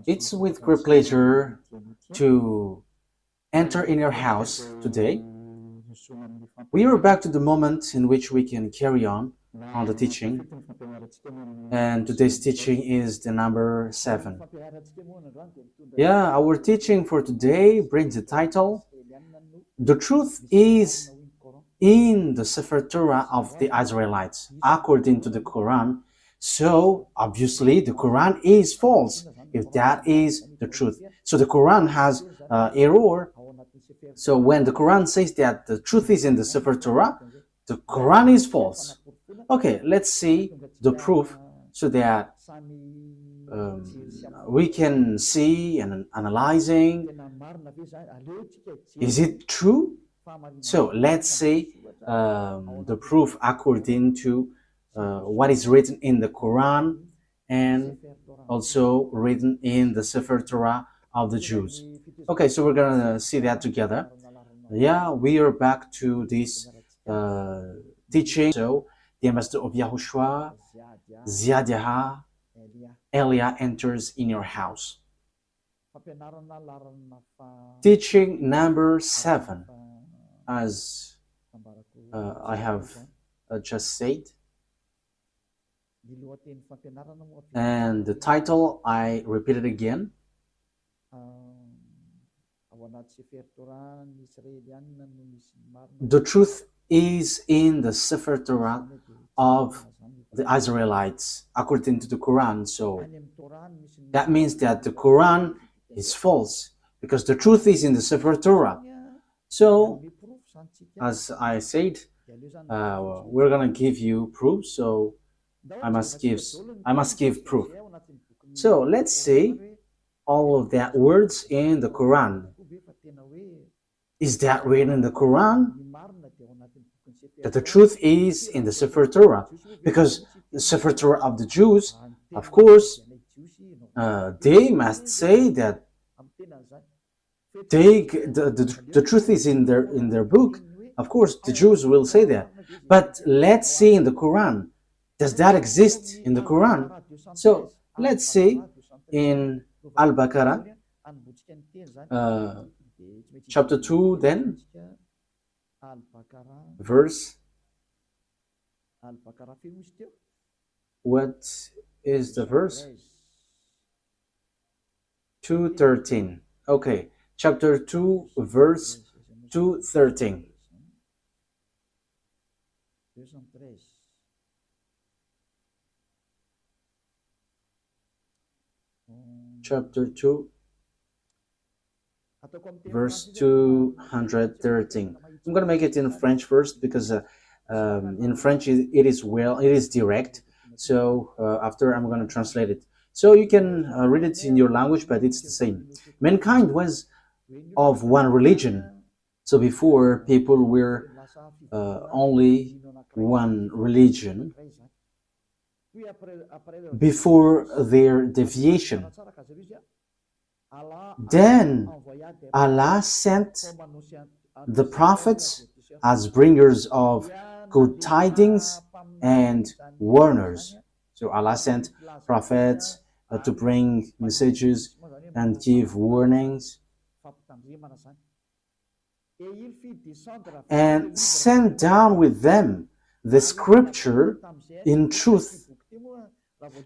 It's with great pleasure to enter in your house today. We are back to the moment in which we can carry on the teaching, and today's teaching is the number 7. Yeah, our teaching for today brings the title, The Truth is in the Sefer Torah of the Israelites, according to the Quran. So, obviously, the Quran is false, if that is the truth. So, the Quran has error. So, when the Quran says that the truth is in the Sefer Torah, the Quran is false. Okay, let's see the proof so that we can see and analyzing, is it true? So let's see the proof according to what is written in the Quran and also written in the Sefer Torah of the Jews. Okay, so we're gonna see that together. Yeah, we are back to this teaching. So the ambassador of YAHOSHUAH, YAHVAH, Elia enters in your house. Teaching number 7, as I have just said, and the title I repeat it again. The truth is in the Sefer Torah of the Israelites, according to the Quran. So that means that the Quran is false, because the truth is in the Sefer Torah. So, as I said, we're gonna give you proof. So I must give proof. So let's see all of that words in the Quran. Is that written in the Quran? That the truth is in the Sefer Torah, because the Sefer Torah of the Jews, of course, they must say that the truth is in their book. Of course, the Jews will say that. But let's see in the Quran. Does that exist in the Quran? So let's see in Al-Baqarah, chapter 2, then verse. What is the verse? 2:13. Okay, chapter 2, verse 2:13. Chapter 2, verse 213. I'm going to make it in French first, because in French it is direct. So after I'm going to translate it. So you can read it in your language, but it's the same. Mankind was of one religion. So before, people were only one religion before their deviation. Then Allah sent the prophets as bringers of good tidings and warners. So Allah sent prophets to bring messages and give warnings, and sent down with them the scripture in truth.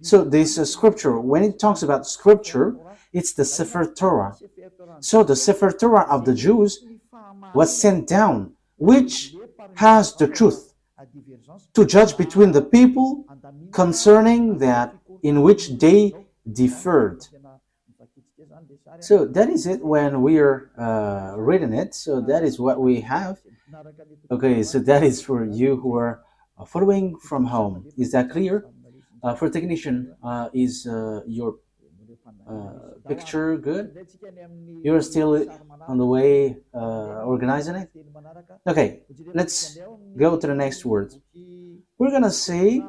So this scripture, when it talks about scripture, it's the Sefer Torah. So the Sefer Torah of the Jews was sent down, which has the truth to judge between the people concerning that in which they differed. So that is it when we are reading it. So that is what we have. Okay, so that is for you who are following from home. Is that clear? For technician, is your picture good? You're still on the way organizing it? Okay, let's go to the next word. We're gonna say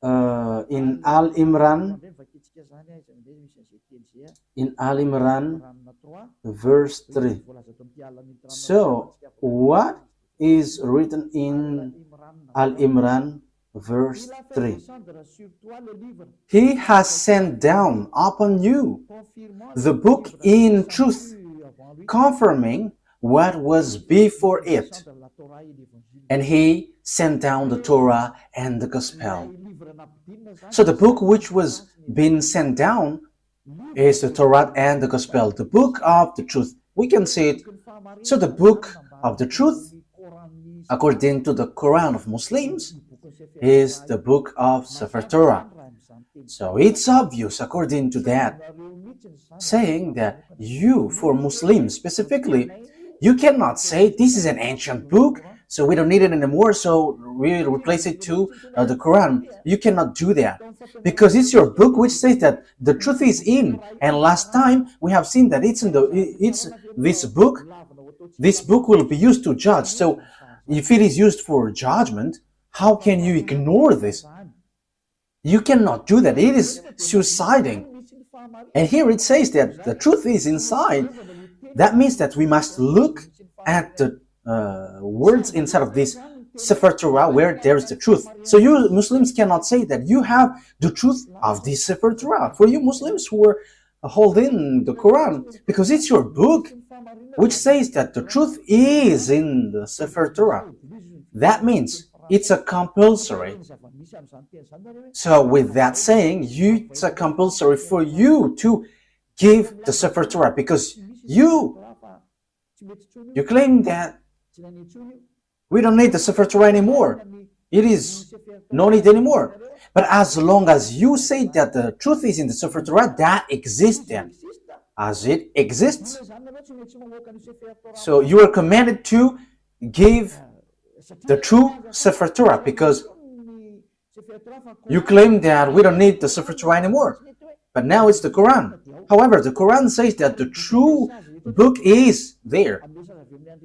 in Al-Imran, verse 3. So, what is written in Al-Imran, verse 3. He has sent down upon you the book in truth, confirming what was before it. And he sent down the Torah and the Gospel. So the book which was being sent down is the Torah and the Gospel, the book of the truth. We can see it. So the book of the truth, according to the Quran of Muslims, is the book of Sefer Torah. So it's obvious, according to that, saying that you, for Muslims specifically, you cannot say this is an ancient book, so we don't need it anymore, so we replace it to the Quran. You cannot do that, because it's your book which says that the truth is in. And last time we have seen that it's this book. This book will be used to judge. So if it is used for judgment, how can you ignore this? You cannot do that. It is suiciding. And here it says that the truth is inside. That means that we must look at the words inside of this Sefer Torah where there is the truth. So you Muslims cannot say that you have the truth of this Sefer Torah. For you Muslims who are holding the Quran, because it's your book which says that the truth is in the Sefer Torah. That means it's a compulsory. So with that saying, it's a compulsory for you to give the Sefer Torah, because you claim that we don't need the Sefer Torah anymore. It is no need anymore. But as long as you say that the truth is in the Sefer Torah, that exists then. As it exists, so you are commanded to give the true Sefer Torah, because you claim that we don't need the Sefer Torah anymore. But now it's the Quran. However, the Quran says that the true book is there.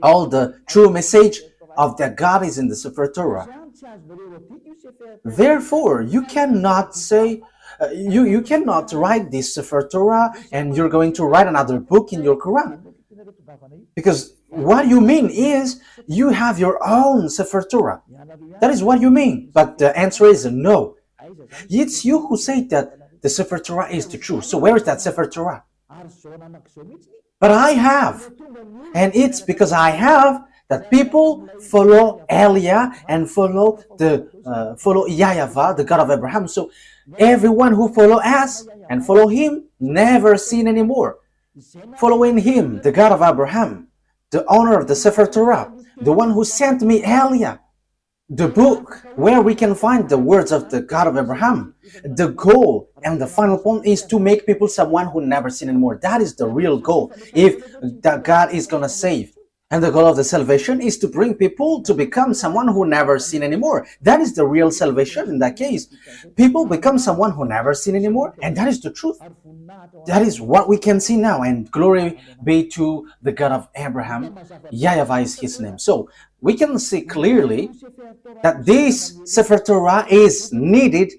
All the true message of that God is in the Sefer Torah. Therefore, you cannot say, you cannot write this Sefer Torah and you're going to write another book in your Quran. Because what you mean is you have your own Sefer Torah. That is what you mean. But the answer is no. It's you who say that the Sefer Torah is the truth. So where is that Sefer Torah? But I have. And it's because I have that people follow Elia and follow YAHVAH, the God of Abraham. So everyone who follow us and follow him never sin anymore. Following him, the God of Abraham, the owner of the Sefer Torah, the one who sent me Elia, the book where we can find the words of the God of Abraham. The goal and the final point is to make people someone who never sin anymore. That is the real goal. If that God is going to save. And the goal of the salvation is to bring people to become someone who never sin anymore. That is the real salvation in that case. People become someone who never sin anymore, and that is the truth. That is what we can see now, and glory be to the God of Abraham. YAHVAH is his name. So we can see clearly that this Sefer Torah is needed,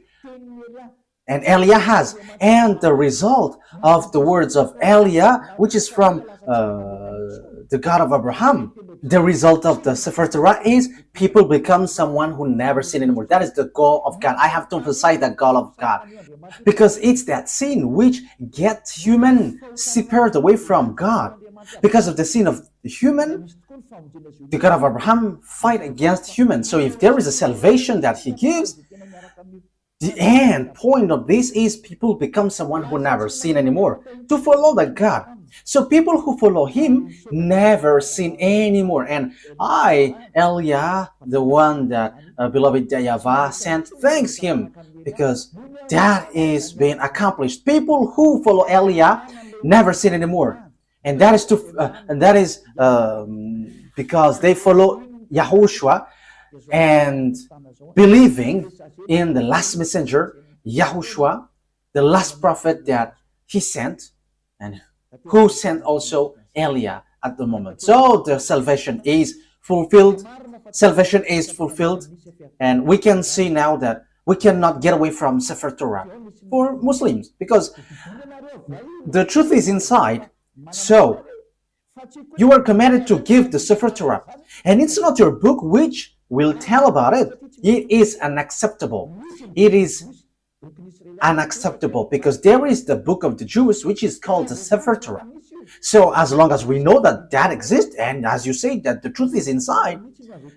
and Elia has. And the result of the words of Elia, which is from the God of Abraham, the result of the Sefer Torah is people become someone who never sin anymore. That is the goal of God. I have to emphasize that goal of God, because it's that sin which gets human separated away from God. Because of the sin of the human, the God of Abraham fight against humans. So if there is a salvation that he gives, the end point of this is people become someone who never sin anymore, to follow that God. So people who follow him never sin anymore. And Elia, the one that beloved YAHVAH sent, thanks him, because that is being accomplished. People who follow Elia never sin anymore. And that is because they follow YAHOSHUAH and believing in the last messenger, YAHOSHUAH, the last prophet that he sent, and who sent also Elia at the moment. So the salvation is fulfilled. Salvation is fulfilled. And we can see now that we cannot get away from Sefer Torah for Muslims, because the truth is inside. So you are commanded to give the Sefer Torah. And it's not your book which will tell about it, it is unacceptable. It is unacceptable because there is the book of the Jews, which is called the Sefer Torah. So as long as we know that that exists, and as you say that the truth is inside,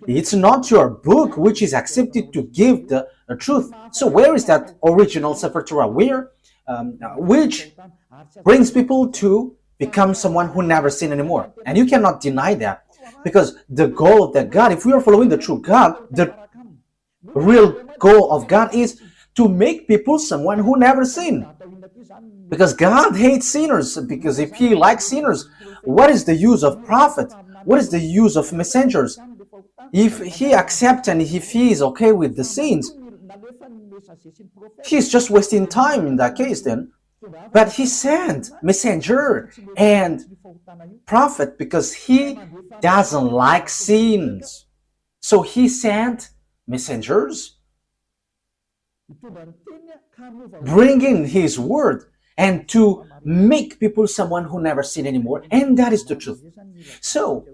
it's not your book which is accepted to give the truth. So where is that original Sefer Torah? Where, which brings people to become someone who never sin anymore. And you cannot deny that, because the goal of that God, if we are following the true God, the real goal of God is to make people someone who never sin. Because God hates sinners, because if he likes sinners, what is the use of prophet? What is the use of messengers? If he accepts and if he is okay with the sins, he's just wasting time in that case then. But he sent messenger and prophet because he doesn't like sins. So he sent messengers bringing his word and to make people someone who never sin anymore. And that is the truth. So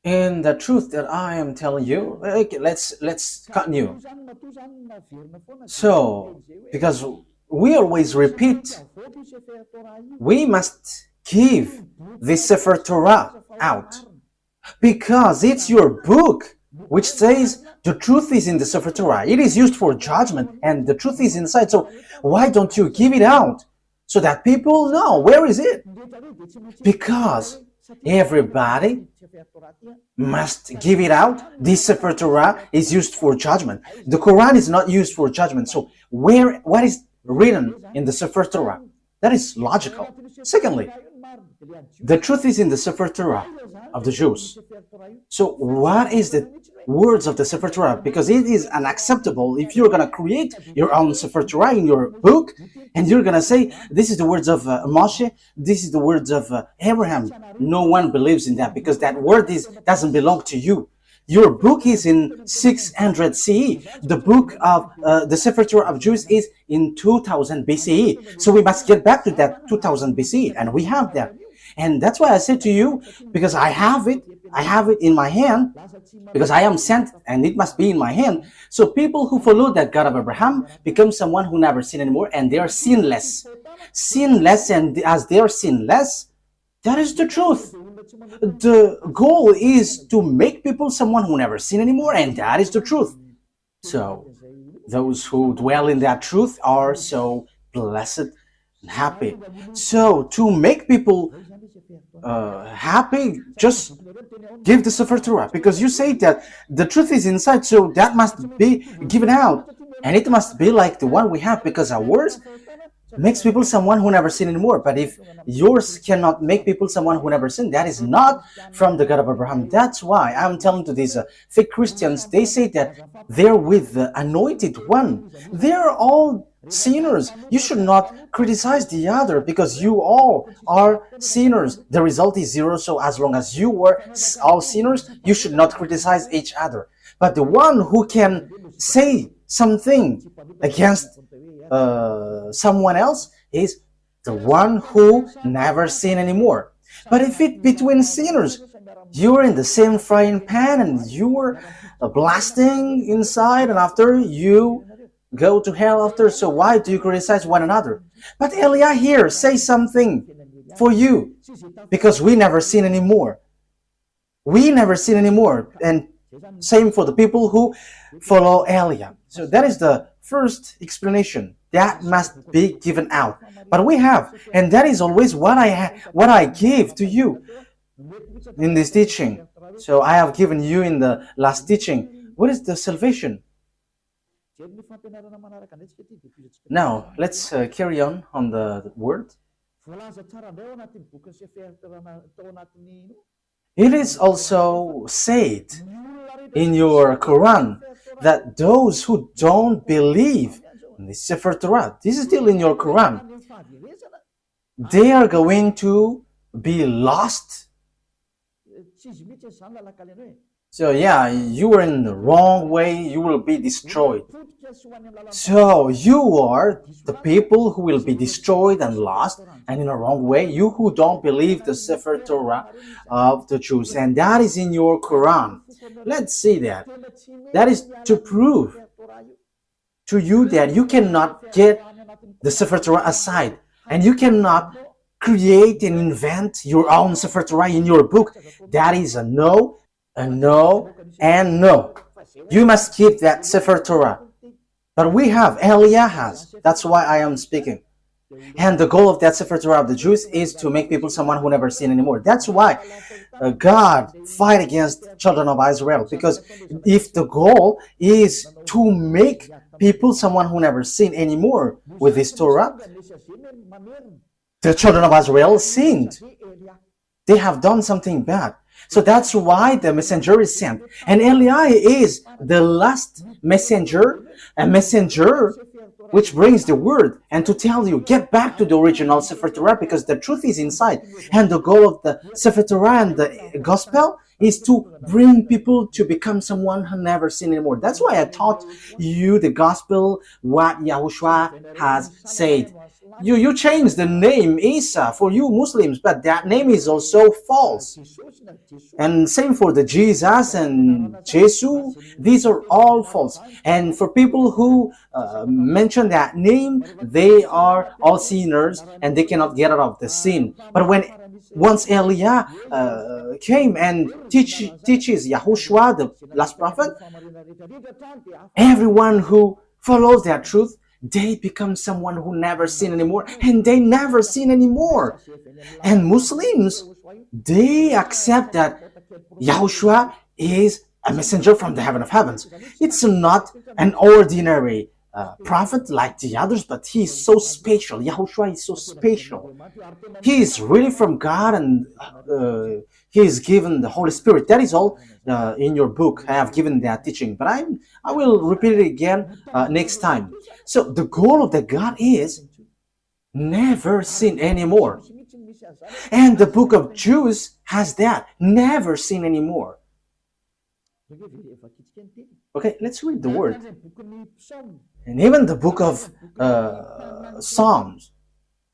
in the truth that I am telling you, okay, let's continue. So because we always repeat, we must give the Sefer Torah out because it's your book which says the truth is in the Sefer Torah. It is used for judgment and the truth is inside. So why don't you give it out so that people know where is it? Because everybody must give it out. This Sefer Torah is used for judgment. The Quran is not used for judgment. So what is written in the Sefer Torah? That is logical. Secondly, the truth is in the Sefer Torah of the Jews. So what is the words of the Sefer Torah? Because it is unacceptable if you're going to create your own Sefer Torah in your book and you're going to say, this is the words of Moshe, this is the words of Abraham. No one believes in that because that word doesn't belong to you. Your book is in 600 CE. The book of the Sefer Torah of Jews is in 2000 BCE. So we must get back to that 2000 BCE, and we have that. And that's why I said to you, because I have it in my hand, because I am sent and it must be in my hand. So people who follow that God of Abraham become someone who never sin anymore, and they are sinless. Sinless, and as they are sinless, that is the truth. The goal is to make people someone who never sin anymore, and that is the truth. So those who dwell in that truth are so blessed and happy. So to make people happy, just give the Sefer Torah, because you say that the truth is inside, so that must be given out, and it must be like the one we have, because ours makes people someone who never sin anymore. But if yours cannot make people someone who never sin, that is not from the God of Abraham. That's why I'm telling to these fake Christians, they say that they're with the anointed one. They're all sinners. You should not criticize the other because you all are sinners. The result is zero. So as long as you were all sinners, you should not criticize each other. But the one who can say something against someone else is the one who never sin anymore. But if it between sinners, you're in the same frying pan and you're blasting inside, and after you go to hell after, so why do you criticize one another? But Elia here say something for you, because we never sin anymore. We never sin anymore, and same for the people who follow Elia. So that is the first explanation that must be given out. But we have, and that is always what I give to you in this teaching. So I have given you in the last teaching. What is the salvation? Now let's carry on the word. It is also said in your Quran that those who don't believe in the Sefer Torah, this is still in your Quran, they are going to be lost. So yeah, you are in the wrong way, you will be destroyed. So you are the people who will be destroyed and lost and in a wrong way, you who don't believe the Sefer Torah of the Jews, and that is in your Quran. Let's see that. That is to prove to you that you cannot get the Sefer Torah aside, and you cannot create and invent your own Sefer Torah in your book. That is a no, and no, and no. You must keep that Sefer Torah. But we have, Eliah has. That's why I am speaking. And the goal of that Sefer Torah of the Jews is to make people someone who never sin anymore. That's why God fight against children of Israel. Because if the goal is to make people someone who never sin anymore with this Torah, the children of Israel sinned. They have done something bad. So that's why the messenger is sent. And Eli is the last messenger, a messenger which brings the word and to tell you, get back to the original Sefer Torah because the truth is inside. And the goal of the Sefer Torah and the gospel is to bring people to become someone who never sinned anymore. That's why I taught you the gospel, what YAHOSHUAH has said. You changed the name Isa for you Muslims, but that name is also false. And same for the Jesus and Jesus, these are all false. And for people who mention that name, they are all sinners and they cannot get out of the sin. But once Eliah came and teaches YAHOSHUAH, the last prophet, everyone who follows that truth, they become someone who never sin anymore, and they never sin anymore. And Muslims, they accept that YAHOSHUAH is a messenger from the heaven of heavens. It's not an ordinary prophet like the others, but he is so special. YAHOSHUAH is so special. He is really from God, and he is given the Holy Spirit. That is all in your book. I have given that teaching, but I will repeat it again next time. So the goal of the God is never sin anymore. And the book of Jews has that, never sin anymore. Okay, let's read the word. And even the book of Psalms,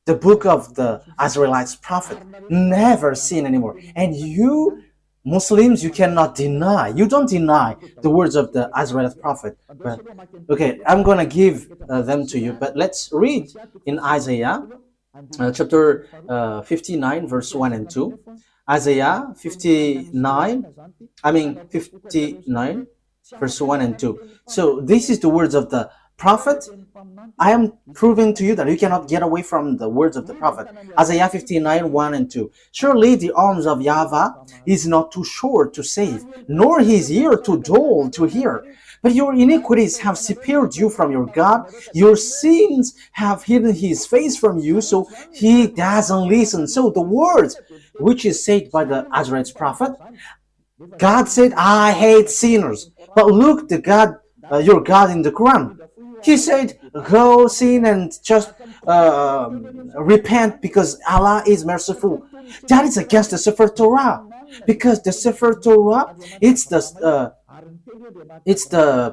the book of the Israelites prophet, never sin anymore. And you Muslims, you cannot deny. You don't deny the words of the Israelite prophet. But, okay, I'm going to give them to you. But let's read in Isaiah chapter 59, verse 1 and 2. Isaiah 59, verse 1 and 2. So this is the words of the prophet. I am proving to you that you cannot get away from the words of the prophet. Isaiah 59, 1 and 2. Surely the arms of YAHVAH is not too short to save, nor his ear too dull to hear. But your iniquities have separated you from your God. Your sins have hidden his face from you, so he doesn't listen. So the words which is said by the Israelite prophet, God said, I hate sinners. But look, the God, your God in the Quran, he said, go sin and just repent because Allah is merciful. That is against the Sefer Torah. Because the Sefer Torah, it's the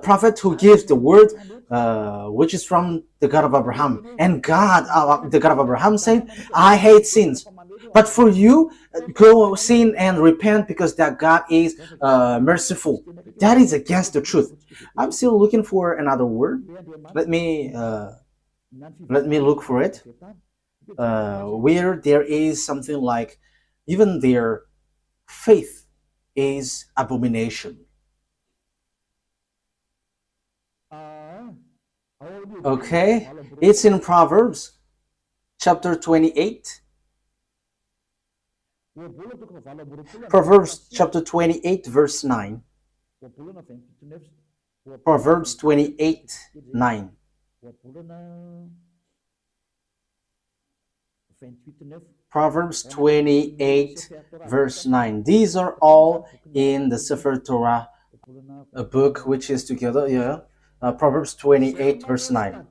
prophet who gives the word, which is from the God of Abraham. And God, the God of Abraham said, I hate sins. But for you, go sin and repent because that God is merciful. That is against the truth. I'm still looking for another word. Let me look for it. Where there is something like, even their faith is abomination. Okay, it's in Proverbs chapter 28. Proverbs chapter 28, verse 9. Proverbs 28, 9. Proverbs 28, verse 9. These are all in the Sefer Torah, a book which is together, Proverbs 28, verse 9.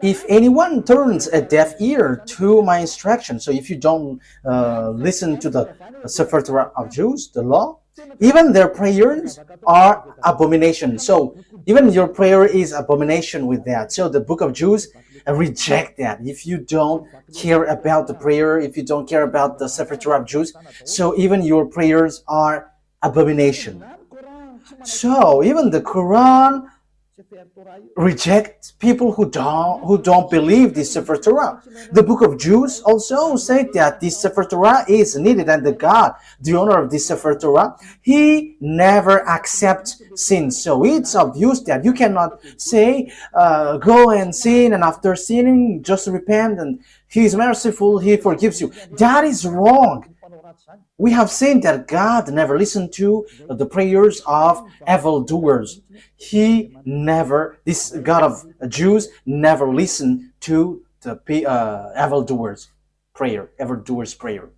If anyone turns a deaf ear to my instruction, so if you don't listen to the Sefer Torah of Jews, the law, Even their prayers are abomination. So even your prayer is abomination with that. So the book of Jews reject that. If you don't care about the prayer, if you don't care about the Sefer Torah of Jews, so even your prayers are abomination. So even the Quran reject people who don't believe this Sefer Torah. The book of Jews also say that this Sefer Torah is needed, and the God, the owner of this Sefer Torah, he never accepts sin. So it's obvious that you cannot say go and sin, and after sinning just repent and he is merciful, he forgives you. That is wrong. We have seen that God never listened to the prayers of evildoers. This God of Jews never listened to the evildoers' prayer.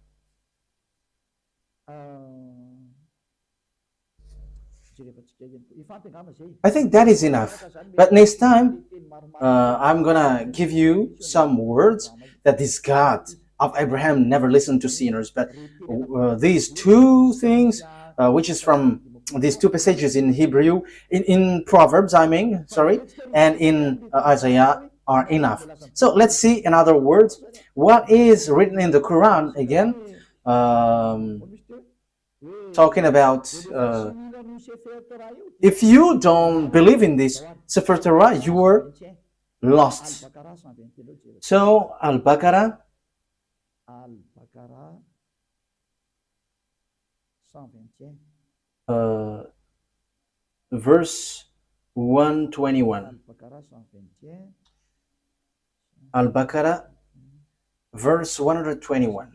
I think that is enough. But next time, I'm gonna give you some words that this God of Abraham never listened to sinners. But these two things, which is from these two passages in Hebrew, in Proverbs, and in Isaiah are enough. So let's see in other words what is written in the Quran again, talking about if you don't believe in this Sefer Torah, you are lost. So Al-Baqarah verse 121. Al-Baqarah verse 121.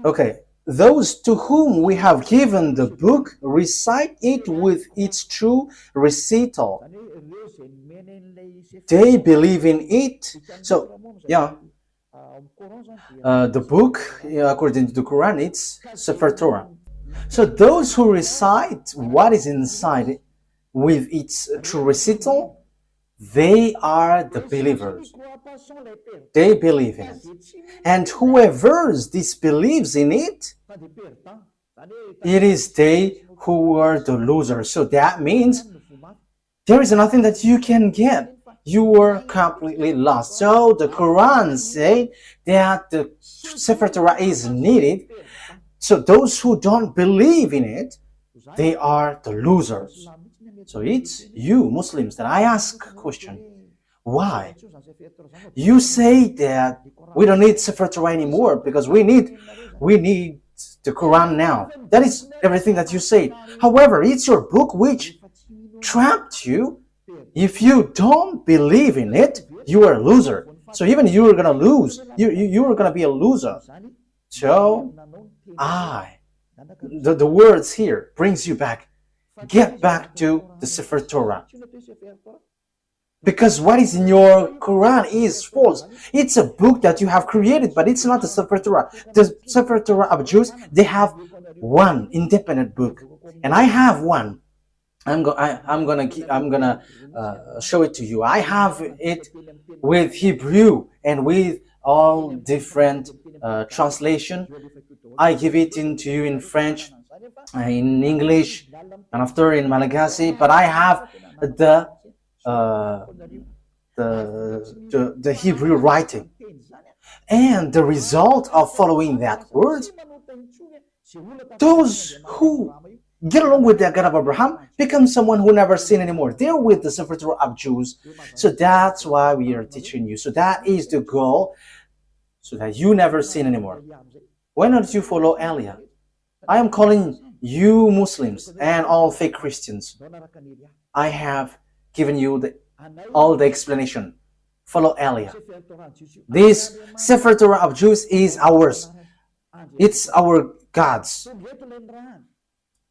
Okay, those to whom we have given the book recite it with its true recital. They believe in it. So, the book, according to the Quran, it's Sefer Torah. So those who recite what is inside it with its true recital, they are the believers. They believe in it. And whoever disbelieves in it, it is they who are the losers. So that means there is nothing that you can get. You are completely lost. So the Quran says that the Sefer Torah is needed. So those who don't believe in it, they are the losers. So it's you Muslims that I ask a question. Why? You say that we don't need Sefer Torah anymore because we need the Quran now. That is everything that you say. However, it's your book which trapped you. If you don't believe in it, you are a loser. So even you are gonna lose. You are gonna be a loser. So the words here brings you back. Get back to the Sefer Torah. Because what is in your Quran is false. It's a book that you have created, but it's not the Sefer Torah. The Sefer Torah of Jews, they have one independent book, and I have one. I'm gonna show it to you. I have it with Hebrew and with all different translation. I give it into you in French, in English, and after in Malagasy. But I have the Hebrew writing, and the result of following that word, those who get along with the God of Abraham become someone who never sin anymore. They're with the Sefer Torah of Jews. So that's why we are teaching you. So that is the goal, so that you never sin anymore. Why don't you follow Elia? I am calling you Muslims and all fake Christians. I have given you all the explanation. Follow Elia. This Sefer Torah of Jews is ours. It's our God's.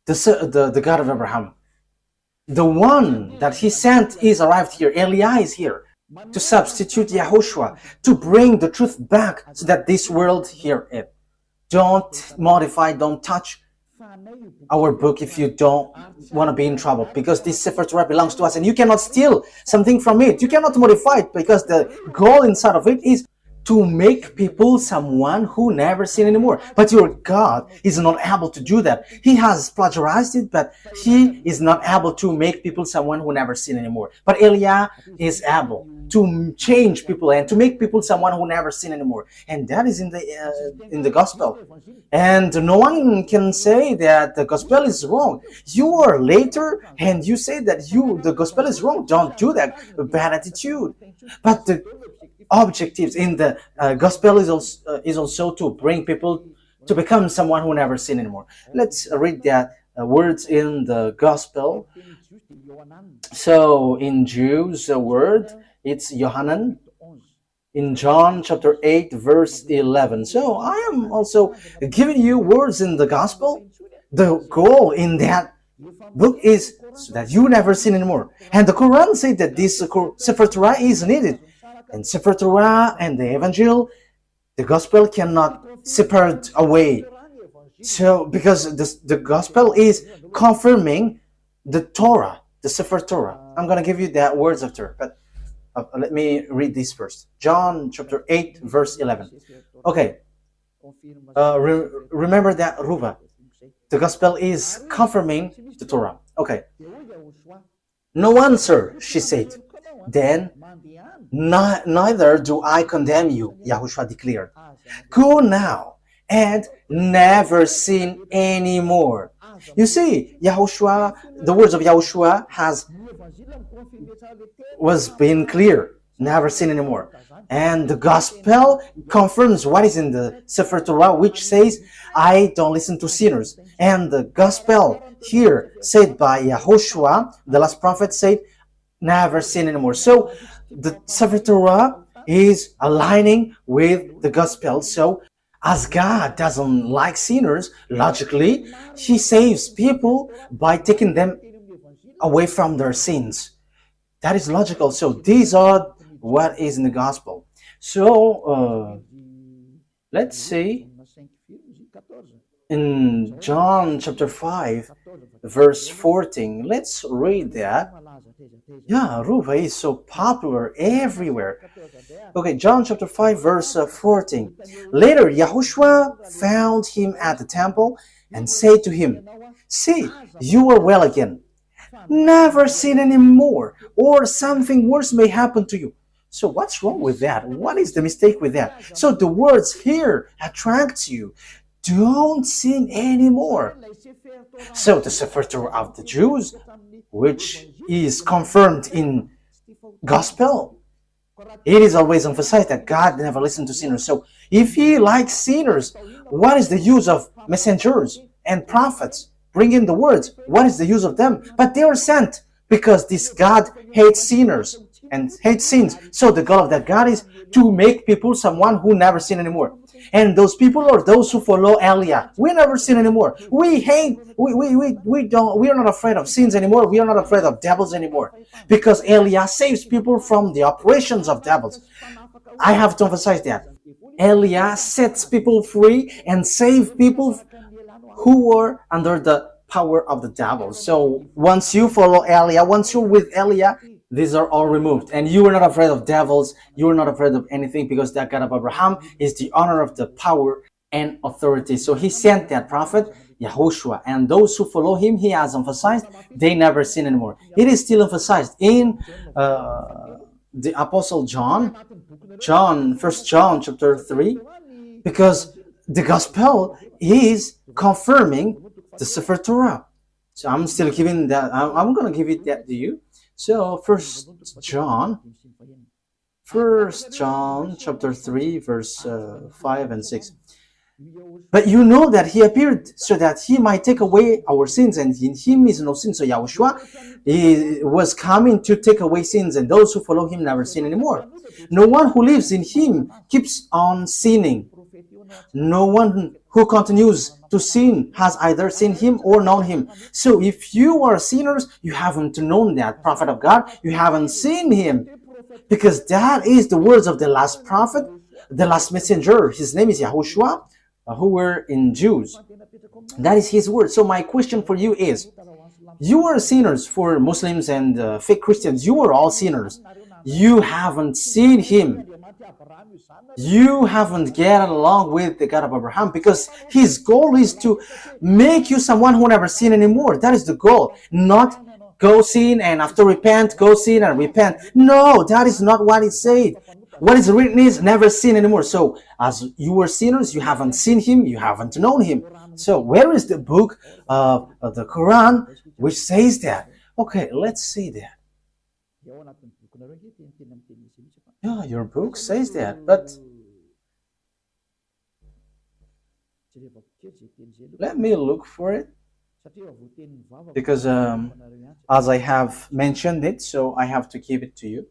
The God of Abraham. The one that he sent is arrived here. Elia is here to substitute YAHOSHUAH, to bring the truth back so that this world hear it. Don't modify, don't touch our book if you don't want to be in trouble, because this Sefer Torah belongs to us and you cannot steal something from it. You cannot modify it, because the goal inside of it is to make people someone who never sin anymore. But your God is not able to do that. He has plagiarized it, but he is not able to make people someone who never sin anymore. But Eliah is able to change people and to make people someone who never sin anymore. And that is in the gospel. And no one can say that the gospel is wrong. You are later and you say that the gospel is wrong. Don't do that. Bad attitude. But the objectives in the gospel is also to bring people to become someone who never sin anymore. Let's read that words in the gospel. So in Jews, the word, it's Yohanan. In John chapter 8, verse 11. So I am also giving you words in the gospel. The goal in that book is so that you never sin anymore. And the Quran said that this Sefer Torah is needed. And Sefer Torah and the Evangel, the gospel cannot separate away. So because the gospel is confirming the Torah, the Sefer Torah. I'm going to give you that words after, but let me read this first. John chapter 8, verse 11. Okay. Remember that, Ruva. The gospel is confirming the Torah. Okay. No answer, she said. Then, neither do I condemn you, YAHOSHUAH declared. Go now and never sin anymore. You see, YAHOSHUAH, the words of YAHOSHUAH was being clear. Never sin anymore. And the gospel confirms what is in the Sefer Torah, which says, I don't listen to sinners. And the gospel here said by YAHOSHUAH, the last prophet, said, never sin anymore. So the Sefer Torah is aligning with the gospel. So as God doesn't like sinners, logically, he saves people by taking them away from their sins. That is logical. So these are what is in the gospel. So let's see in John chapter 5 verse 14. Let's read that. Yeah, Ruva is so popular everywhere. Okay, John chapter 5 verse 14. Later YAHOSHUAH found him at the temple and said to him, see, you are well again. Never sin anymore, or something worse may happen to you. So what's wrong with that? What is the mistake with that? So the words here attracts you. Don't sin anymore. So the Sefer Torah of the Jews, which is confirmed in gospel, it is always emphasized that God never listened to sinners. So if he likes sinners, what is the use of messengers and prophets? Bring in the words. What is the use of them? But they are sent because this God hates sinners and hates sins. So the goal of that God is to make people someone who never sin anymore. And those people are those who follow Eliah. We never sin anymore. We are not afraid of sins anymore. We are not afraid of devils anymore. Because Eliah saves people from the operations of devils. I have to emphasize that. Eliah sets people free and saves people who were under the power of the devil. So once you follow Eliah, once you're with Eliah, these are all removed. And you are not afraid of devils. You are not afraid of anything because that God of Abraham is the honor of the power and authority. So he sent that prophet, YAHOSHUAH. And those who follow him, he has emphasized, they never sin anymore. It is still emphasized in the Apostle John, 1 John chapter 3, because the gospel is confirming the Sefer Torah. So I'm still giving that, I'm going to give it that to you. So 1 John chapter 3 verse 5 and 6. But you know that he appeared so that he might take away our sins, and in him is no sin. So YAHOSHUAH was coming to take away sins, and those who follow him never sin anymore. No one who lives in him keeps on sinning. No one who continues to sin has either seen him or known him. So if you are sinners, you haven't known that prophet of God. You haven't seen him. Because that is the words of the last prophet, the last messenger. His name is YAHOSHUAH, who were in Jews. That is his word. So my question for you is, you are sinners. For Muslims and fake Christians, you are all sinners. you haven't seen him. You haven't get along with the God of Abraham, because his goal is to make you someone who never sin anymore. That is the goal. Not go sin and after repent, go sin and repent. No, that is not what it said. What is written is never sin anymore. So as you were sinners, you haven't seen him, you haven't known him. So where is the book of the Quran which says that? Okay, let's see that. Yeah, your book says that, but let me look for it, because as I have mentioned it, so I have to give it to you.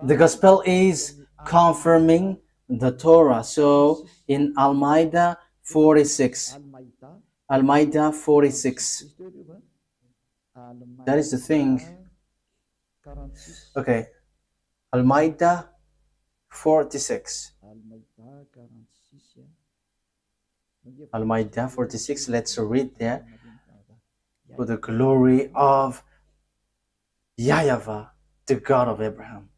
The gospel is confirming the Torah. So in Al-Ma'idah 46, Al-Ma'idah 46, that is the thing. Okay, Al-Ma'idah 46. Al-Ma'idah 46, let's read that. For the glory of YAHVAH, the God of Abraham.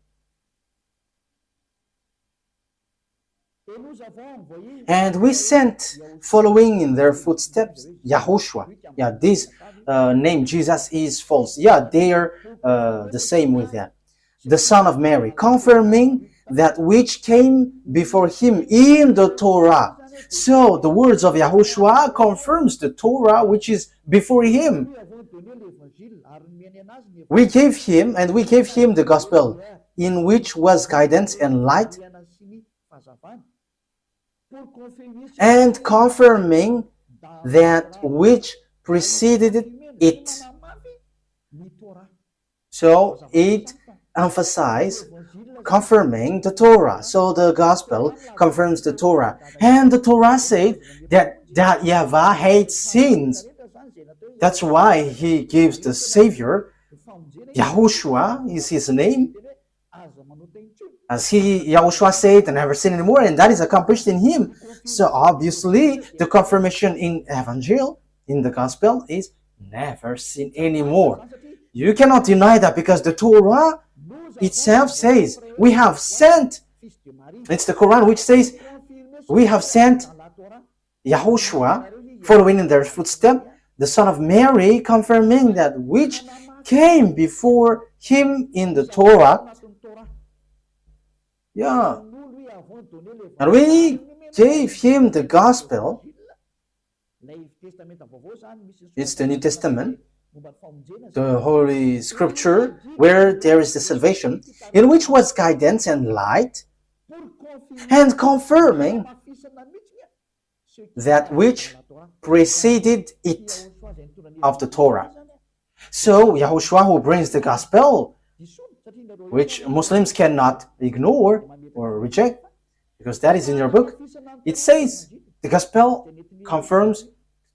And we sent, following in their footsteps, YAHOSHUAH. Yeah, this name Jesus is false. Yeah, they are the same with that. The son of Mary, confirming that which came before him in the Torah. So the words of YAHOSHUAH confirms the Torah which is before him. We gave him the gospel, in which was guidance and light, and confirming that which preceded it. So it emphasizes confirming the Torah. So the gospel confirms the Torah. And the Torah said that YAHVAH hates sins. That's why he gives the Savior. YAHOSHUAH is his name. As YAHOSHUAH said, I never sin anymore, and that is accomplished in him. So obviously, the confirmation in Evangel, in the Gospel, is never sin anymore. You cannot deny that, because the Torah itself says, we have sent, it's the Quran which says, we have sent YAHOSHUAH, following in their footsteps, the son of Mary, confirming that which came before him in the Torah. Yeah. And we gave him the gospel. It's the New Testament, the Holy Scripture, where there is the salvation, in which was guidance and light, and confirming that which preceded it of the Torah. So YAHOSHUAH, who brings the gospel, which Muslims cannot ignore or reject, because that is in your book, it says the gospel confirms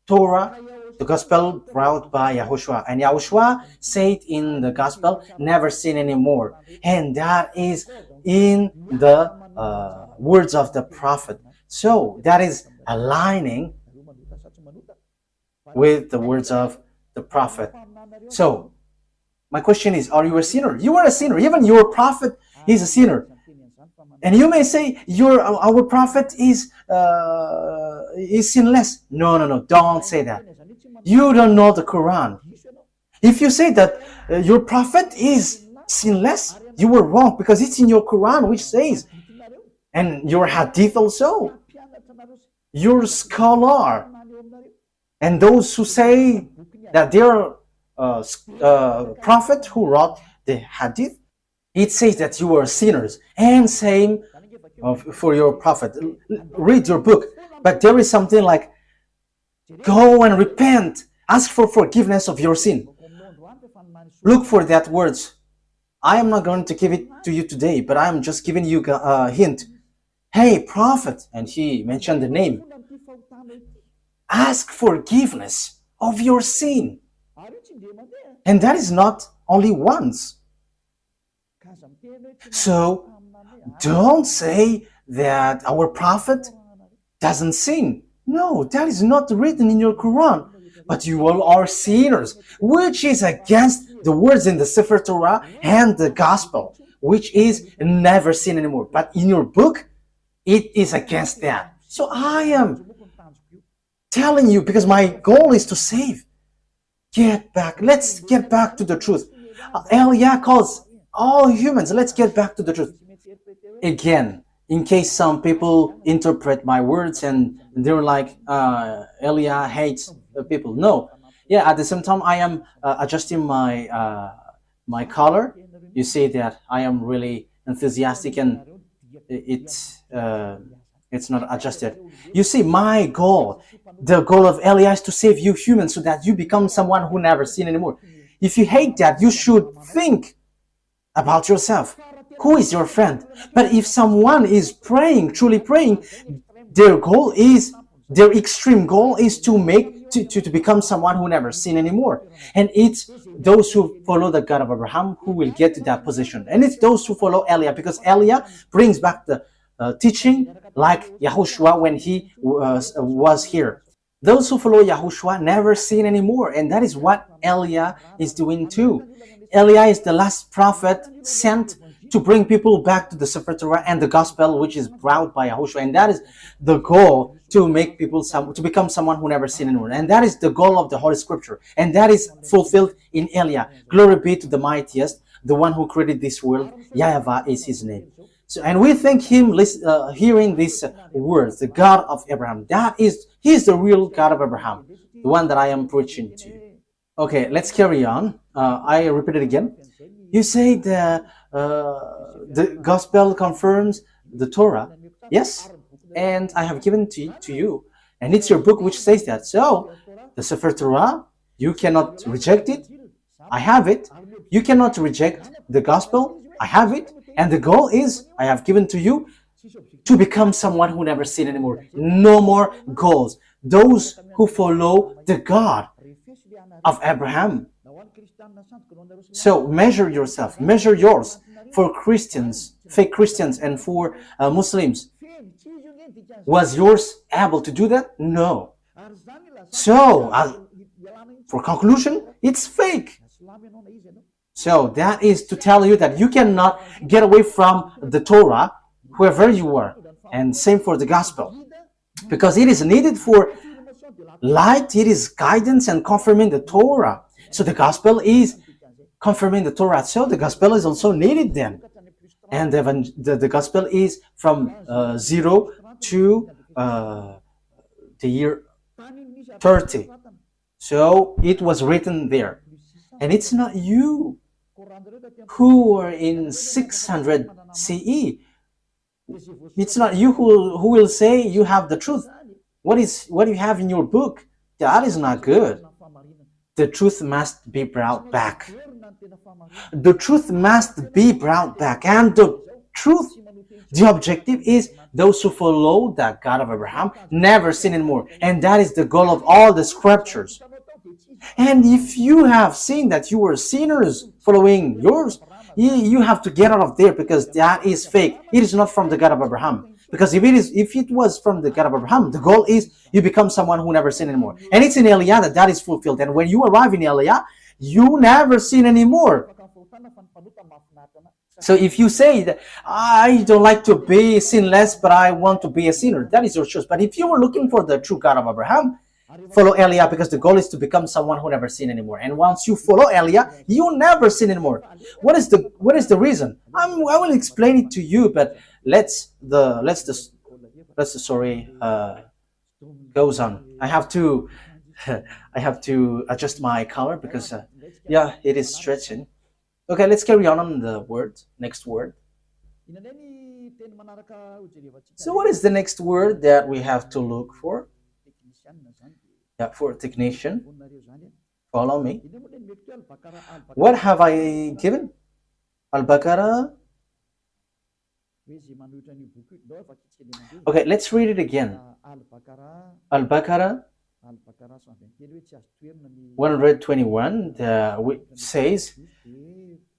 Torah, the gospel brought by YAHOSHUAH. And YAHOSHUAH said in the gospel, never sin anymore. And that is in the words of the prophet. So that is aligning with the words of the prophet. So my question is, are you a sinner? You are a sinner. Even your prophet is a sinner. And you may say, our prophet is sinless. No, don't say that. You don't know the Quran. If you say that your prophet is sinless, you were wrong, because it's in your Quran which says, and your hadith also, your scholar, and those who say that they're prophet who wrote the hadith, it says that you are sinners. And same for your prophet. Read your book. But there is something like, go and repent, ask for forgiveness of your sin. Look for that words. I am not going to give it to you today, but I am just giving you a hint. Hey, prophet, and he mentioned the name. Ask forgiveness of your sin. And that is not only once. So don't say that our prophet doesn't sin. No, that is not written in your Quran. But you all are sinners, which is against the words in the Sefer Torah and the Gospel, which is never sin anymore. But in your book, it is against that. So I am telling you, because my goal is to save. Get back. Let's get back to the truth. Eliah calls all humans. Let's get back to the truth. Again, in case some people interpret my words and they're like, Eliah hates people. No. Yeah, at the same time, I am adjusting my my color. You see that I am really enthusiastic and it's not adjusted. You see, my goal, the goal of Eliah is to save you humans so that you become someone who never sin anymore. If you hate that, you should think about yourself. Who is your friend? But if someone is praying, truly praying, their goal is, their extreme goal is to make, to become someone who never sin anymore. And it's those who follow the God of Abraham who will get to that position. And it's those who follow Eliah, because Eliah brings back the teaching like YAHOSHUAH when he was here. Those who follow YAHOSHUAH never sin anymore. And that is what Eliah is doing too. Eliah is the last prophet sent to bring people back to the Sefer Torah and the Gospel, which is brought by YAHOSHUAH. And that is the goal, to make people to become someone who never sinned anymore. And that is the goal of the Holy Scripture. And that is fulfilled in Eliah. Glory be to the mightiest, the one who created this world. YAHVAH is his name. So, and we thank him hearing these words, the God of Abraham. He is the real God of Abraham, the one that I am preaching to you. Okay, let's carry on. I repeat it again. You say the Gospel confirms the Torah. Yes, and I have given to you. And it's your book which says that. So, the Sefer Torah, you cannot reject it. I have it. You cannot reject the Gospel. I have it. And the goal is, I have given to you, to become someone who never sin anymore. No more goals. Those who follow the God of Abraham. So measure yourself, measure yours. For Christians, fake Christians, and for Muslims, was yours able to do that? No. So, for conclusion, it's fake. So that is to tell you that you cannot get away from the Torah, whoever you are. And same for the Gospel. Because it is needed for light, it is guidance and confirming the Torah. So the Gospel is confirming the Torah. So the Gospel is also needed then. And the Gospel is from 0 to the year 30. So it was written there. And it's not you who are in 600 CE. It's not you who will say you have the truth. What you have in your book, that is not good. The truth must be brought back. The truth must be brought back. And the truth, the objective is those who follow the God of Abraham never sin anymore. And that is the goal of all the scriptures. And if you have seen that you were sinners following yours, you have to get out of there, because that is fake. It is not from the God of Abraham. Because if it was from the God of Abraham, the goal is you become someone who never sin anymore. And it's in Eliah that is fulfilled. And when you arrive in Eliah, you never sin anymore. So if you say that I don't like to be sinless, but I want to be a sinner, that is your choice. But if you were looking for the true God of Abraham, follow Eliah, because the goal is to become someone who never sin anymore. And once you follow Eliah, you never sin anymore. What is the reason? I will explain it to you, but let's the story goes on. I have to adjust my color because yeah, it is stretching. Okay, let's carry on the word. Next word. So what is the next word that we have to look for? Yeah, for technician. Follow me. What have I given? Al-Baqarah. Okay, let's read it again. Al-Baqarah 121 says,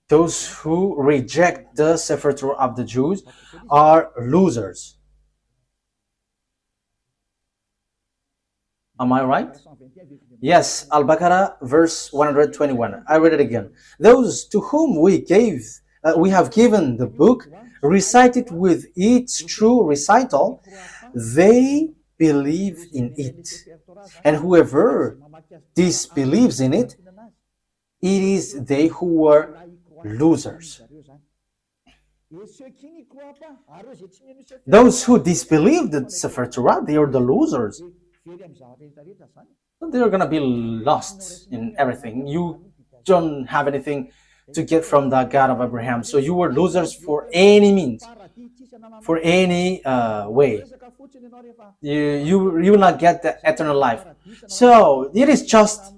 those who reject the Sefer Torah of the Jews are losers. Am I right? Yes, Al-Baqarah, verse 121. I read it again. Those to whom we have given the book, recite it with its true recital, they believe in it. And whoever disbelieves in it, it is they who are losers. Those who disbelieve the Sefer Torah, they are the losers. They're going to be lost in everything. You don't have anything to get from the God of Abraham. So you were losers for any means, for any way. You will not get the eternal life. So it is just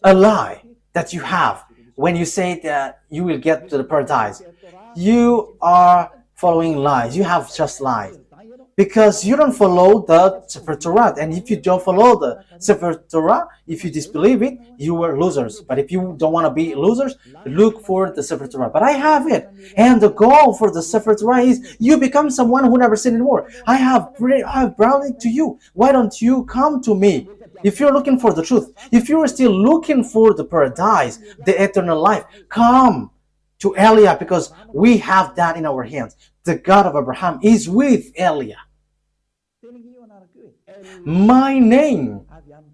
a lie that you have when you say that you will get to the paradise. You are following lies. You have just lies. Because you don't follow the Sefer Torah. And if you don't follow the Sefer Torah, if you disbelieve it, you are losers. But if you don't want to be losers, look for the Sefer Torah. But I have it. And the goal for the Sefer Torah is you become someone who never sinned anymore. I have brought it to you. Why don't you come to me? If you're looking for the truth, if you're still looking for the paradise, the eternal life, come to Eliah, because we have that in our hands. The God of Abraham is with Eliah. My name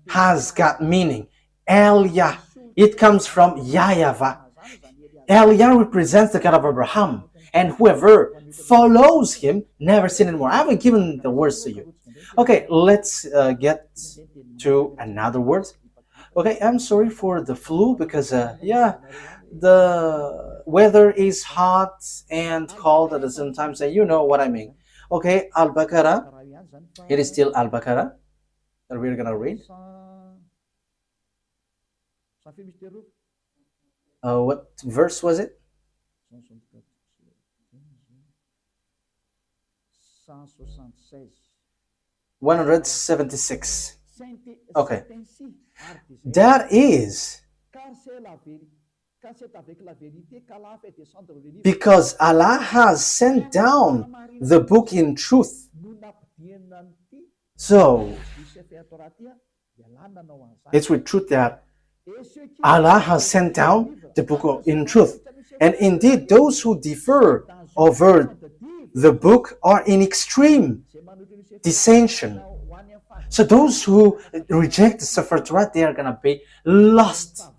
has got meaning. Eliah. It comes from YAHVAH. Eliah represents the God of Abraham. And whoever follows him never sin anymore. I haven't given the words to you. Okay, let's get to another word. Okay, I'm sorry for the flu because, the weather is hot and cold at the same time. So you know what I mean. Okay, Al-Baqarah. It is still Al-Baqarah that we're going to read. What verse was it? 176. Okay. That is because Allah has sent down the book in truth. So, it's with truth that Allah has sent down the book in truth. And indeed, those who differ over the book are in extreme dissension. So those who reject the Sefer Torah, they are going to be lost.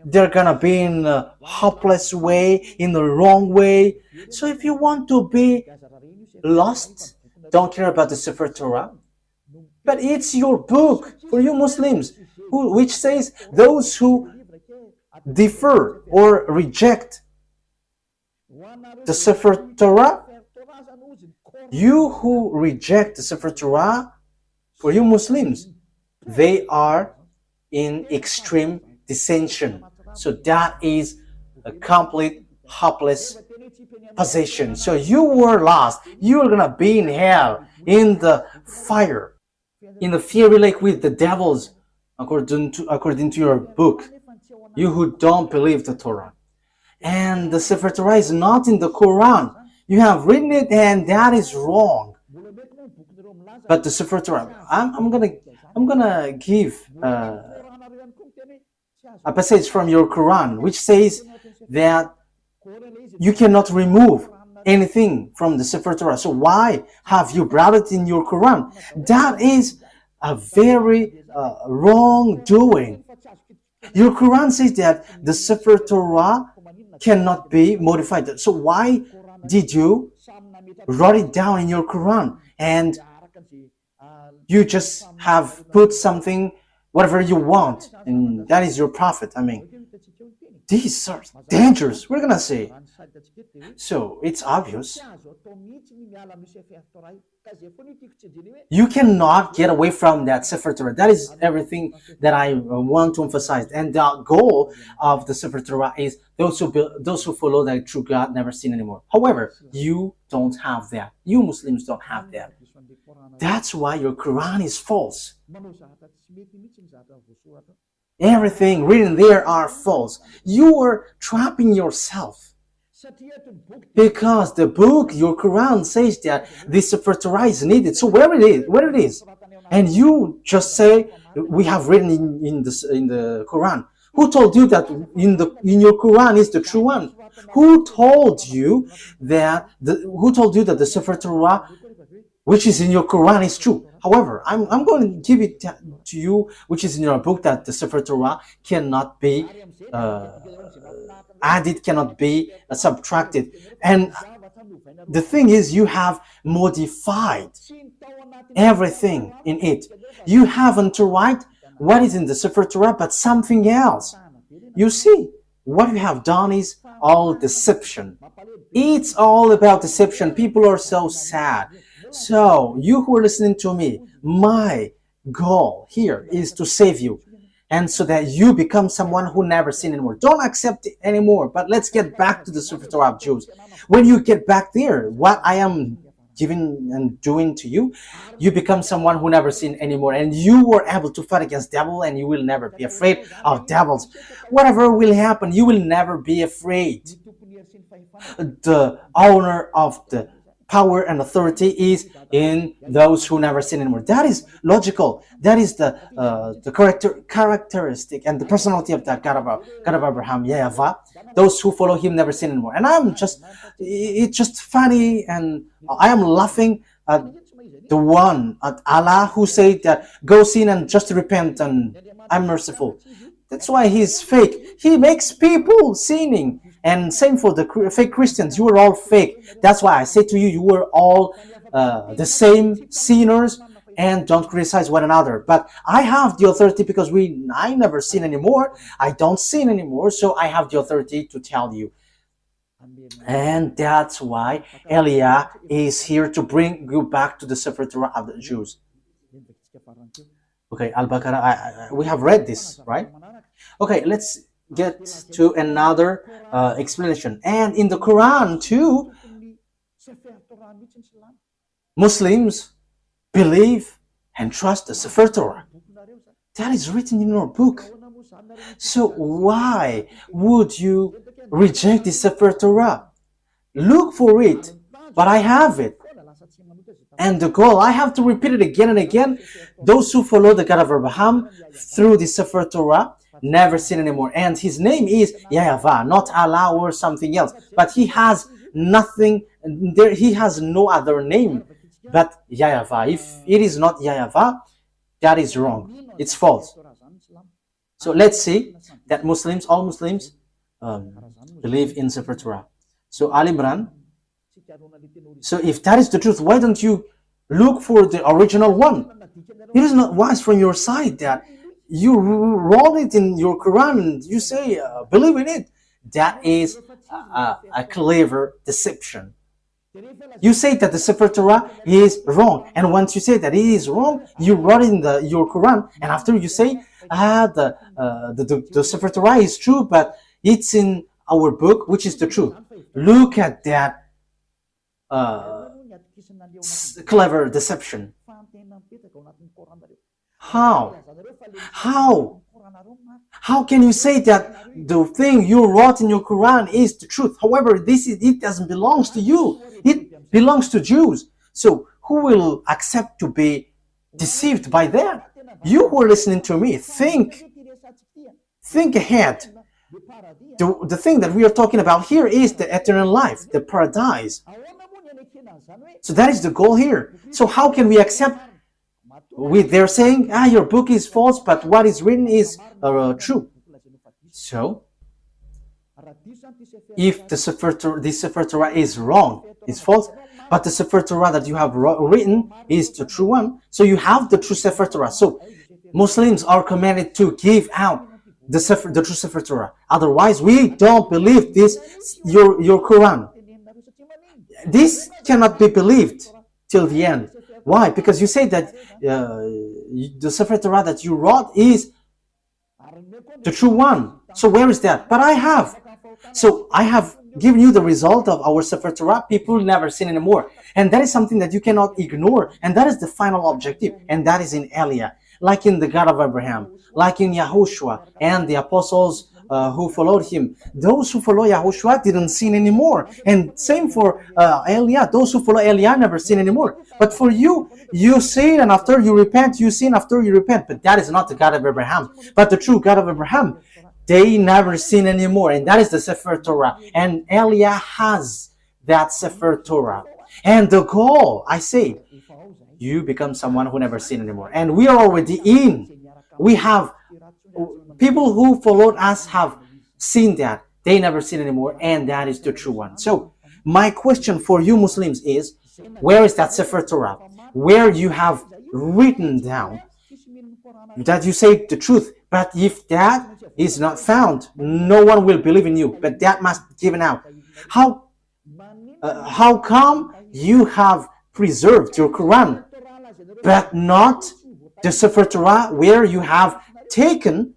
They're going to be in a hopeless way, in the wrong way. So if you want to be lost, don't care about the Sefer Torah. But it's your book for you Muslims, which says those who differ or reject the Sefer Torah, you who reject the Sefer Torah, for you Muslims, they are in extreme dissension. So that is a complete hopeless position. So you were lost. You are going to be in hell, in the fire, in the fiery lake with the devils, according to your book, you who don't believe the Torah. And the Sefer Torah is not in the Quran. You have written it and that is wrong. But the Sefer Torah, I'm gonna give a passage from your Quran which says that you cannot remove anything from the Sefer Torah. So why have you brought it in your Quran? That is a very wrongdoing. Your Quran says that the Sefer Torah cannot be modified. So why did you write it down in your Quran and you just have put something, whatever you want, and that is your prophet? I mean, these are dangerous, we're gonna say. So it's obvious. You cannot get away from that Sefer Torah. That is everything that I want to emphasize. And the goal of the Sefer Torah is those who follow the true God never sin anymore. However, you don't have that. You Muslims don't have that. That's why your Quran is false. Everything written there are false. You are trapping yourself. Because the book, your Quran, says that this Sefer Torah is needed. So where it is, and you just say we have written in the Quran. Who told you that in your Quran is the true one? Who told you that the Sefer Torah, which is in your Quran, is true? However, I'm going to give it to you, which is in your book, that the Sefer Torah cannot be added, cannot be subtracted. And the thing is, you have modified everything in it. You haven't write what is in the Sefer Torah, but something else. You see, what you have done is all deception. It's all about deception. People are so sad. So, you who are listening to me, my goal here is to save you, and so that you become someone who never sin anymore. Don't accept it anymore. But let's get back to the Sefer Torah of Jews. When you get back there, what I am giving and doing to you, you become someone who never sin anymore, and you were able to fight against devil, and you will never be afraid of devils. Whatever will happen, you will never be afraid. The owner of the power and authority is in those who never sin anymore. That is logical. That is the characteristic and the personality of that God of Abraham, YAHVAH. Those who follow him never sin anymore. And it's just funny, and I am laughing at the one, at Allah, who said that go sin and just repent and I'm merciful. That's why he's fake. He makes people sinning. And same for the fake Christians. You are all fake. That's why I say to you, you are all the same sinners, and don't criticize one another. But I have the authority because I never sin anymore. I don't sin anymore, so I have the authority to tell you. And that's why Elia is here to bring you back to the Sefer Torah of the Jews. Okay, Al-Baqarah, we have read this, right? Okay, let's get to another explanation. And in the Quran too, Muslims believe and trust the Sefer Torah. That is written in your book. So why would you reject the Sefer Torah? Look for it, but I have it. And the goal, I have to repeat it again and again. Those who follow the God of Abraham through the Sefer Torah never sin anymore. And his name is YAHVAH, not Allah or something else. But he has nothing, he has no other name but YAHVAH. If it is not YAHVAH, that is wrong. It's false. So let's see that all Muslims believe in Sefer Torah. So Al Imran. So if that is the truth, why don't you look for the original one? It is not wise from your side that you wrote it in your Quran and you say, believe in it. That is a clever deception. You say that the Sefer Torah is wrong, and once you say that it is wrong, you wrote in your Quran, and after you say, the Sefer Torah is true, but it's in our book, which is the truth. Look at that clever deception. How can you say that the thing you wrote in your Quran is the truth? However, it doesn't belong to you. It belongs to Jews. So who will accept to be deceived by that? You who are listening to me, think ahead. The thing that we are talking about here is the eternal life, the paradise. So that is the goal here. So how can we accept? They're saying, your book is false, but what is written is true. So, if the Sefer Torah is wrong, is false, but the Sefer Torah that you have written is the true one, so you have the true Sefer Torah. So, Muslims are commanded to give out the true Sefer Torah. Otherwise, we don't believe this, your Quran. This cannot be believed till the end. Why? Because you say that the Sefer Torah that you wrote is the true one. So where is that? But I have. So I have giving you the result of our Sefer Torah, people never sin anymore. And that is something that you cannot ignore. And that is the final objective. And that is in Elia, like in the God of Abraham, like in YAHOSHUAH and the apostles who followed him. Those who follow YAHOSHUAH didn't sin anymore. And same for Elia. Those who follow Elia never sin anymore. But for you, you sin, and after you repent, you sin after you repent. But that is not the God of Abraham. But the true God of Abraham, they never sin anymore. And that is the Sefer Torah. And Elia has that Sefer Torah. And the goal, I say, you become someone who never sin anymore. And we are already in. We have people who followed us have seen that. They never sin anymore. And that is the true one. So my question for you Muslims is, where is that Sefer Torah? Where you have written down that you say the truth. But if that is not found, no one will believe in you. But that must be given out. How come you have preserved your Quran, but not the Sefer Torah, where you have taken,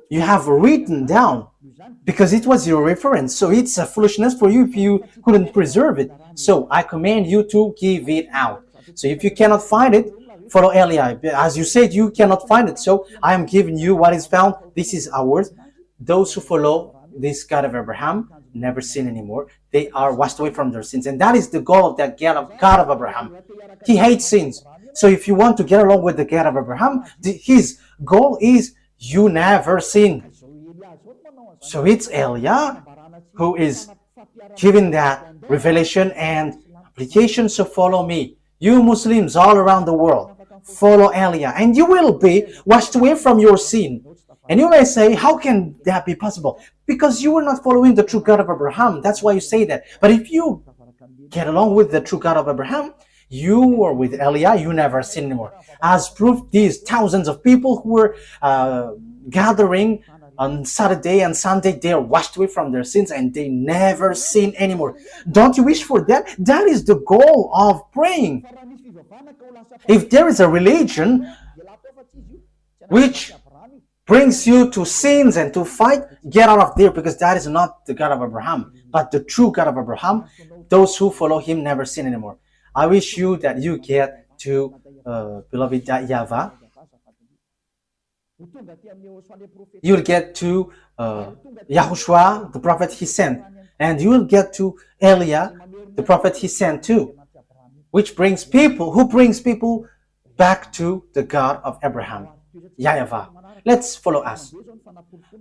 you have written down, because it was your reference. So it's a foolishness for you if you couldn't preserve it. So I command you to give it out. So if you cannot find it, follow Elia. As you said, you cannot find it. So I am giving you what is found. This is ours. Those who follow this God of Abraham never sin anymore. They are washed away from their sins. And that is the goal of that God of Abraham. He hates sins. So if you want to get along with the God of Abraham, his goal is you never sin. So it's Elia who is giving that revelation and application. So follow me. You Muslims all around the world, follow Elia, and you will be washed away from your sin. And you may say, how can that be possible? Because you are not following the true God of Abraham. That's why you say that. But if you get along with the true God of Abraham, you are with Elia, you never sin anymore. As proof, these thousands of people who were gathering on Saturday and Sunday, they are washed away from their sins and they never sin anymore. Don't you wish for that? That is the goal of praying. If there is a religion which brings you to sins and to fight, get out of there, because that is not the God of Abraham, but the true God of Abraham. Those who follow him never sin anymore. I wish you that you get to beloved YAHVAH. You'll get to YAHOSHUAH, the prophet he sent, and you will get to Elia, the prophet he sent too, which brings people back to the God of Abraham, YAHVAH. Let's follow us.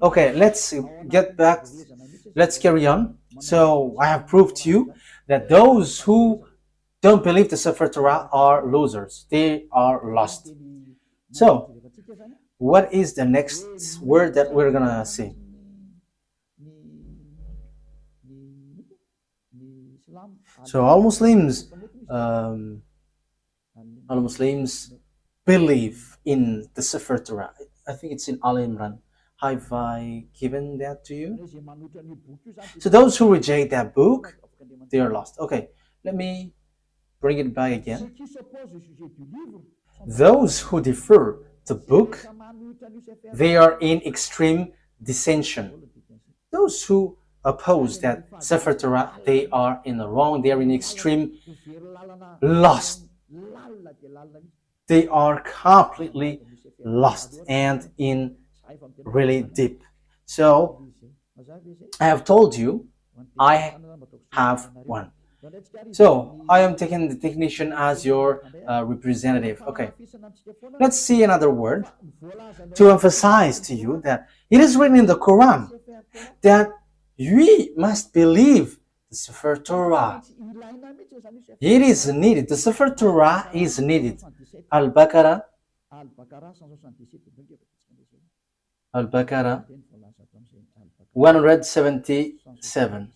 Okay, let's get back. Let's carry on. So I have proved to you that those who don't believe the Sefer Torah are losers. They are lost. So what is the next word that we're gonna see? So all Muslims believe in the Sefer Torah. I think it's in Al Imran. Have I given that to you? So those who reject that book, they are lost. Okay, let me bring it back again. Those who defer the book, they are in extreme dissension. Those who oppose that Sefer Torah, they are in the wrong. They are in extreme lost. They are completely lost and in really deep. So I have told you I have one. So I am taking the technician as your representative. Okay, let's see another word to emphasize to you that it is written in the Quran that we must believe the Sefer Torah. It is needed. The Sefer Torah is needed. Al-Baqarah 177.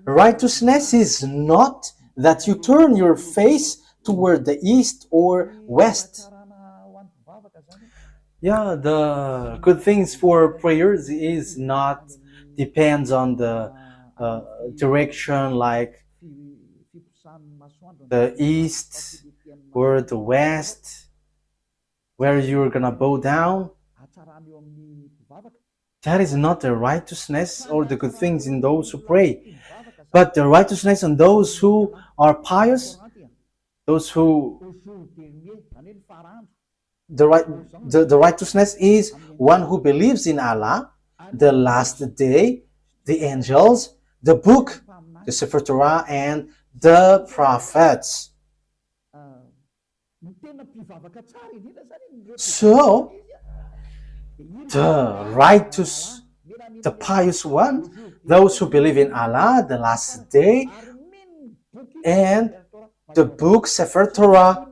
Righteousness is not that you turn your face toward the east or west. Yeah, the good things for prayers is not depends on the direction, like the east or the west, where you're gonna bow down. That is not the righteousness or the good things in those who pray, but the righteousness in those who are pious, those who the righteousness is one who believes in Allah, the last day, the angels, the book, the Sefer Torah, and the prophets. So the righteous, the pious one, those who believe in Allah, the last day, and the book Sefer Torah,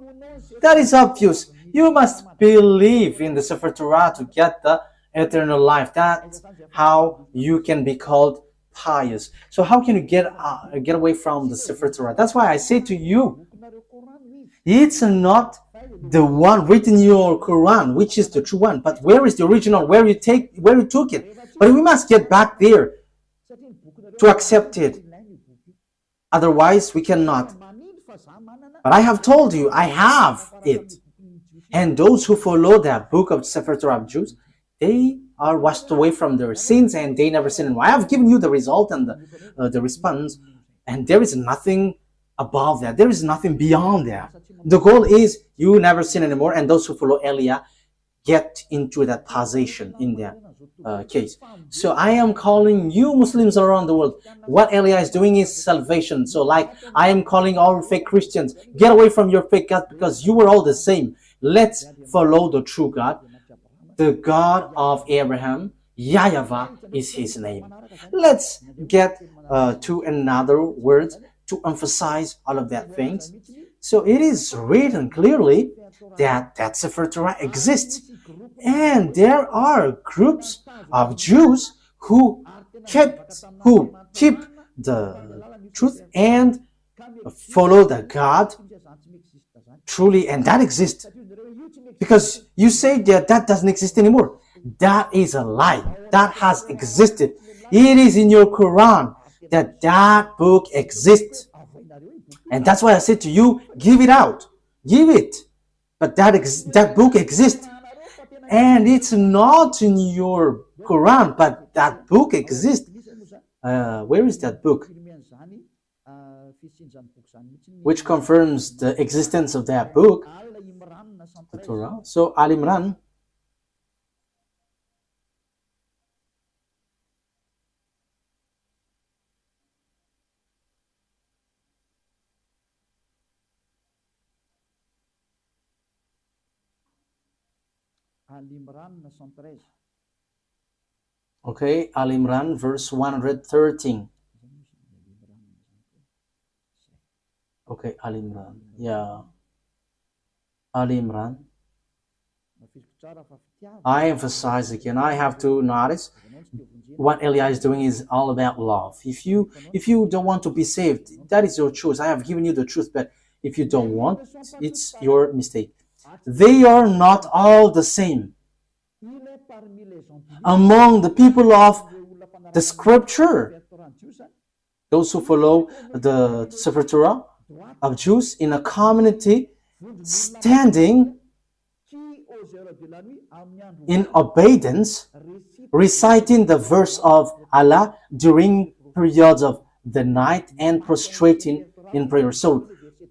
that is obvious. You must believe in the Sefer Torah to get the eternal life. That's how you can be called pious. So how can you get away from the Sefer Torah? That's why I say to you, it's not the one written in your Quran, which is the true one, but where is the original, where you took it? But we must get back there to accept it. Otherwise, we cannot. But I have told you, I have it. And those who follow the book of Sefer Torah of Jews, they are washed away from their sins and they never sin anymore. I have given you the result and the response, and there is nothing above that. There is nothing beyond that. The goal is you never sin anymore, and those who follow Elia get into that position in that case. So I am calling you Muslims around the world. What Elia is doing is salvation. So like I am calling all fake Christians, get away from your fake God because you were all the same. Let's follow the true God, the God of Abraham. YAHVAH is his name. Let's get to another word to emphasize all of that things. So it is written clearly that Sefer Torah exists, and there are groups of Jews who keep the truth and follow the God truly, and that exists. Because you say that doesn't exist anymore. That is a lie. That has existed. It is in your Quran that book exists. And that's why I said to you, give it out. Give it. But that book exists. And it's not in your Quran, but that book exists. Where is that book? Which confirms the existence of that book, the Torah. So Al Imran. Okay, Al Imran, verse 113. Okay, Al Imran. Yeah. Al Imran. I emphasize again, I have to notice what Elia is doing is all about love. If you don't want to be saved, that is your choice. I have given you the truth, but if you don't want, it's your mistake. They are not all the same. Among the people of the scripture, those who follow the Sefer Torah of Jews in a community standing in obedience, reciting the verse of Allah during periods of the night and prostrating in prayer. So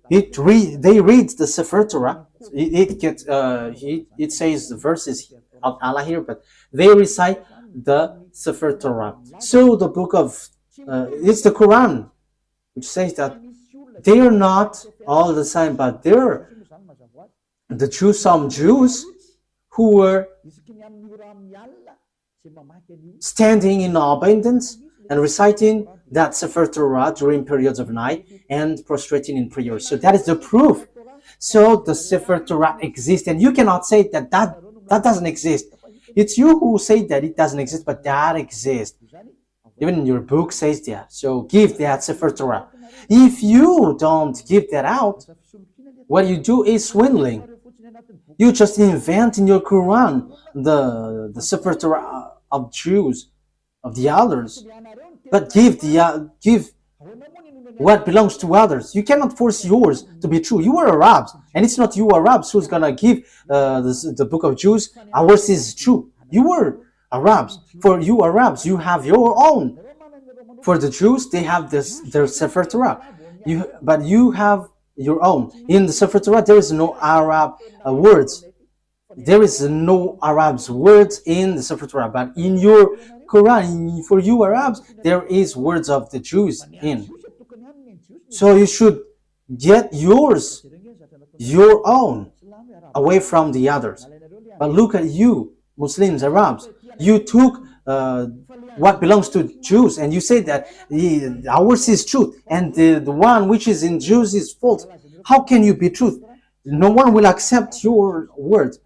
they read the Sefer Torah. It says the verses of Allah here, but they recite the Sefer Torah. So the book of it's the Quran, which says that they are not all the same, but they're the Jews, some Jews who were standing in abundance and reciting that Sefer Torah during periods of night and prostrating in prayer. So that is the proof. So the Sefer Torah exists, and you cannot say that doesn't exist. It's you who say that it doesn't exist, but that exists. Even in your book says that. So give that Sefer Torah. If you don't give that out, what you do is swindling. You just invent in your Quran the Sefer Torah of Jews. of the others, but give what belongs to others. You cannot force yours to be true. You are Arabs, and it's not you Arabs who's gonna give the book of Jews. Ours is true. You are Arabs. For you Arabs, you have your own. For the Jews, they have their Sefer Torah. But you have your own. In the Sefer Torah, there is no Arab words. There is no Arabs words in the Sefer Torah. But in your Quran, for you Arabs, there is words of the Jews in. So you should get yours, your own, away from the others. But look at you, Muslims, Arabs. You took what belongs to Jews, and you say that ours is truth, and the one which is in Jews is false. How can you be truth? No one will accept your word.